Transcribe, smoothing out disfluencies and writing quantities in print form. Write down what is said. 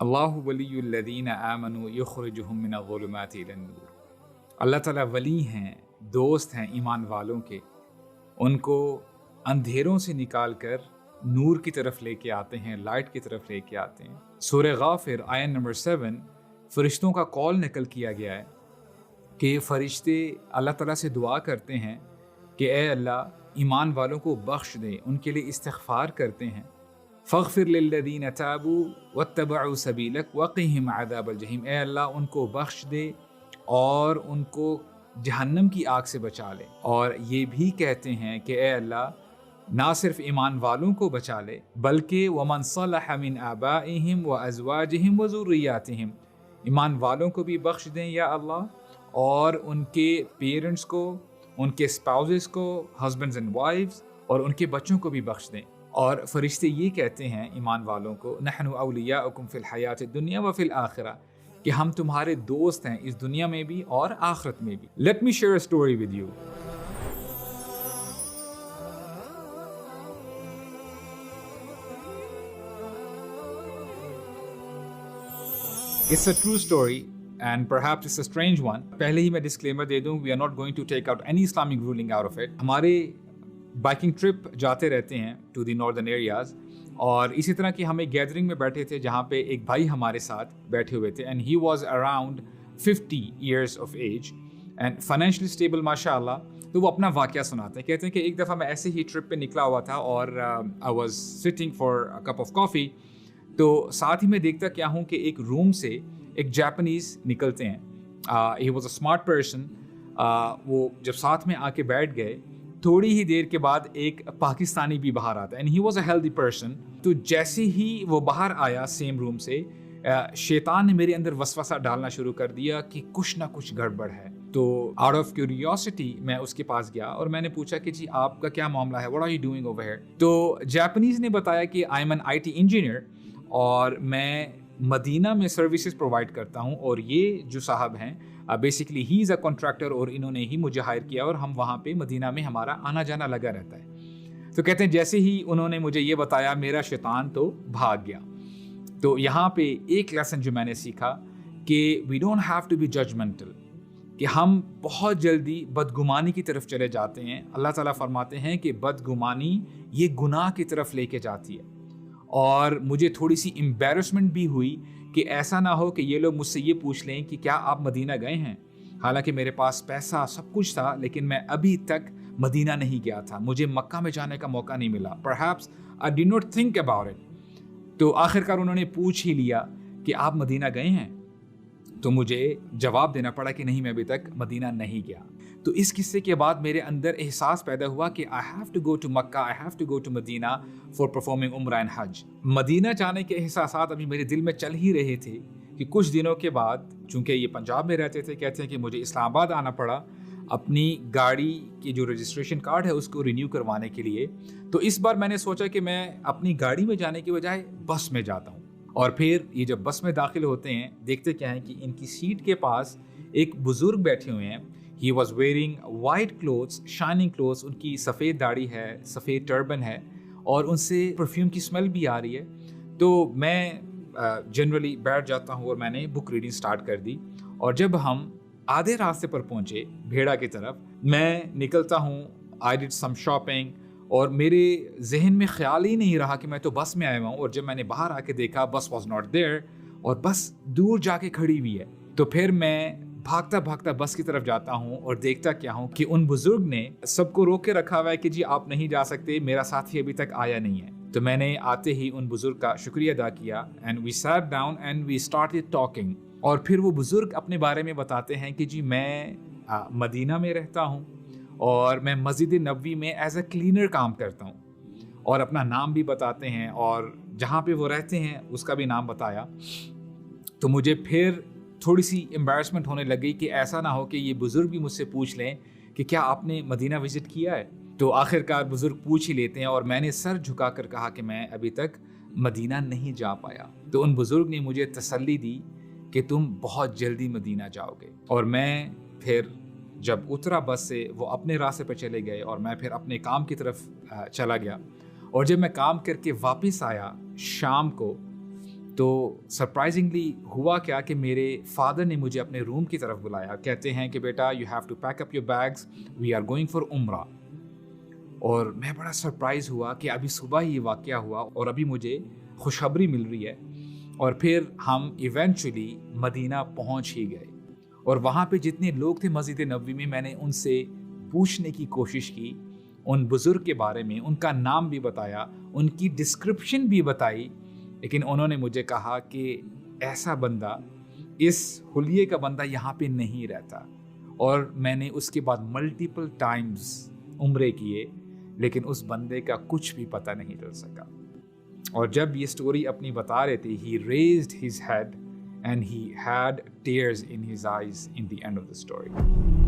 اللہ ولی الذین آمنوا یخرجہم من الظلمات الی النور. اللہ تعالیٰ ولی ہیں، دوست ہیں ایمان والوں کے، ان کو اندھیروں سے نکال کر نور کی طرف لے کے آتے ہیں، لائٹ کی طرف لے کے آتے ہیں. سورہ غافر آیت نمبر 7 فرشتوں کا کال نقل کیا گیا ہے کہ فرشتے اللہ تعالیٰ سے دعا کرتے ہیں کہ اے اللہ ایمان والوں کو بخش دے، ان کے لیے استغفار کرتے ہیں. فاغفر للذین تابوا واتبعوا سبیلک وقہم عذاب الجحیم. اے اللہ ان کو بخش دے اور ان کو جہنم کی آگ سے بچا لے. اور یہ بھی کہتے ہیں کہ اے اللہ نہ صرف ایمان والوں کو بچا لے بلکہ ومن صلح من آبائہم وازواجہم وذریاتہم، ایمان والوں کو بھی بخش دیں یا اللہ، اور ان کے پیرنٹس کو، ان کے اسپاؤزز کو، ہسبینڈز اینڈ وائفز، اور ان کے بچوں کو بھی بخش دیں. اور فرشتے یہ کہتے ہیں ایمان والوں کو نحن اولیاؤکم فی الحیات الدنیا وفی الآخرہ، کہ ہم تمہارے دوست ہیں اس دنیا میں بھی اور آخرت میں بھی. Let me share a story with you. It's a true story and perhaps it's a strange one. پہلے ہی میں ڈسکلیمر دے دوں, we are not going to take out any Islamic ruling out of it. ہمارے biking trip جاتے رہتے ہیں to the northern areas, اور اسی طرح کی ہم ایک گیدرنگ میں بیٹھے تھے جہاں پہ ایک بھائی ہمارے ساتھ بیٹھے ہوئے تھے, and he was around 50 years of age and financially stable ماشاء اللہ. تو وہ اپنا واقعہ سناتے ہیں, کہتے ہیں کہ ایک دفعہ میں ایسے ہی ٹرپ پہ نکلا ہوا تھا اور I was sitting for a cup of coffee. تو ساتھ ہی میں دیکھتا کیا ہوں کہ ایک روم سے ایک جاپنیز نکلتے ہیں. He was a smart person. وہ جب ساتھ میں آ کے بیٹھ گئے, تھوڑی ہی دیر کے بعد ایک پاکستانی بھی باہر آتا ہے, and he was a healthy person. تو جیسے ہی وہ باہر آیا سیم روم سے, شیطان نے میرے اندر وسوسہ ڈالنا شروع کر دیا کہ کچھ نہ کچھ گڑبڑ ہے. تو آؤٹ آف کیوریوسٹی میں اس کے پاس گیا اور میں نے پوچھا کہ جی آپ کا کیا معاملہ ہے, what are you doing over here. تو جاپنیز نے بتایا کہ I am N I T engineer اور میں مدینہ میں سروسز پرووائڈ کرتا ہوں, اور یہ جو صاحب ہیں بیسکلی ہی از اے کانٹریکٹر, اور انہوں نے ہی مجھے ہائر کیا اور ہم وہاں پہ مدینہ میں ہمارا آنا جانا لگا رہتا ہے. تو کہتے ہیں جیسے ہی انہوں نے مجھے یہ بتایا میرا شیطان تو بھاگ گیا. تو یہاں پہ ایک لیسن جو میں نے سیکھا کہ we don't have to be judgmental, کہ ہم بہت جلدی بدگمانی کی طرف چلے جاتے ہیں. اللہ تعالیٰ فرماتے ہیں کہ بدگمانی یہ گناہ کی طرف لے کے جاتی ہے. اور مجھے تھوڑی سی امبیرسمنٹ بھی ہوئی کہ ایسا نہ ہو کہ یہ لوگ مجھ سے یہ پوچھ لیں کہ کیا آپ مدینہ گئے ہیں, حالانکہ میرے پاس پیسہ سب کچھ تھا لیکن میں ابھی تک مدینہ نہیں گیا تھا, مجھے مکہ میں جانے کا موقع نہیں ملا. Perhaps I did not think about it. تو آخرکار انہوں نے پوچھ ہی لیا کہ آپ مدینہ گئے ہیں, تو مجھے جواب دینا پڑا کہ نہیں میں ابھی تک مدینہ نہیں گیا. تو اس قصے کے بعد میرے اندر احساس پیدا ہوا کہ I have to go to Makkah, I have to go to Medina for performing Umrah and Hajj. مدینہ جانے کے احساسات ابھی میرے دل میں چل ہی رہے تھے کہ کچھ دنوں کے بعد, چونکہ یہ پنجاب میں رہتے تھے, کہتے ہیں کہ مجھے اسلام آباد آنا پڑا اپنی گاڑی کی جو رجسٹریشن کارڈ ہے اس کو رینیو کروانے کے لیے. تو اس بار میں نے سوچا کہ میں اپنی گاڑی میں جانے کی بجائے بس میں جاتا ہوں. اور پھر یہ جب بس میں داخل ہوتے ہیں دیکھتے کیا ہیں کہ ان کی سیٹ کے پاس ایک بزرگ بیٹھے ہوئے ہیں. He was wearing white clothes, shining clothes, ان کی سفید داڑھی ہے, سفید ٹربن ہے, اور ان سے پرفیوم کی اسمیل بھی آ رہی ہے. تو میں جنرلی بیٹھ جاتا ہوں اور میں نے بک ریڈنگ سٹارٹ کر دی. اور جب ہم آدھے راستے پر پہنچے بھیڑا کی طرف, میں نکلتا ہوں, آئی ڈڈ سم شاپنگ, اور میرے ذہن میں خیال ہی نہیں رہا کہ میں تو بس میں آیا ہوں. اور جب میں نے باہر آ کے دیکھا بس واز ناٹ دیئر, اور بس دور جا کے کھڑی ہوئی ہے. تو پھر میں بھاگتا بھاگتا بس کی طرف جاتا ہوں اور دیکھتا کیا ہوں کہ ان بزرگ نے سب کو روک کے رکھا ہوا ہے کہ جی آپ نہیں جا سکتے, میرا ساتھی ابھی تک آیا نہیں ہے. تو میں نے آتے ہی ان بزرگ کا شکریہ ادا کیا, and we sat down and we started talking. اور پھر وہ بزرگ اپنے بارے میں بتاتے ہیں کہ جی میں مدینہ میں رہتا ہوں اور میں مسجد نبوی میں ایز اے کلینر کام کرتا ہوں, اور اپنا نام بھی بتاتے ہیں اور جہاں پہ وہ رہتے ہیں اس کا بھی نام بتایا. تو مجھے پھر تھوڑی سی امبیرسمنٹ ہونے لگی کہ ایسا نہ ہو کہ یہ بزرگ بھی مجھ سے پوچھ لیں کہ کیا آپ نے مدینہ وزٹ کیا ہے. تو آخرکار بزرگ پوچھ ہی لیتے ہیں, اور میں نے سر جھکا کر کہا کہ میں ابھی تک مدینہ نہیں جا پایا. تو ان بزرگ نے مجھے تسلی دی کہ تم بہت جلدی مدینہ جاؤ گے. اور میں پھر جب اترا بس سے وہ اپنے راستے پہ چلے گئے اور میں پھر اپنے کام کی طرف چلا گیا. اور جب میں کام کر کے واپس آیا شام کو, تو سرپرائزنگلی ہوا کیا کہ میرے فادر نے مجھے اپنے روم کی طرف بلایا، کہتے ہیں کہ بیٹا you have to pack up your bags, we are going for Umrah. اور میں بڑا سرپرائز ہوا کہ ابھی صبح ہی یہ واقعہ ہوا اور ابھی مجھے خوشخبری مل رہی ہے. اور پھر ہم ایونچولی مدینہ پہنچ ہی گئے، اور وہاں پہ جتنے لوگ تھے مسجد نبوی میں، میں نے ان سے پوچھنے کی کوشش کی ان بزرگ کے بارے میں، ان کا نام بھی بتایا، ان کی ڈسکرپشن بھی بتائی، لیکن انہوں نے مجھے کہا کہ ایسا بندہ، اس حلیے کا بندہ یہاں پہ نہیں رہتا. اور میں نے اس کے بعد ملٹیپل ٹائمز عمرے کیے، لیکن اس بندے کا کچھ بھی پتہ نہیں چل سکا. اور جب یہ سٹوری اپنی بتا رہے تھے، he raised his head and he had tears in his eyes in the end of the story.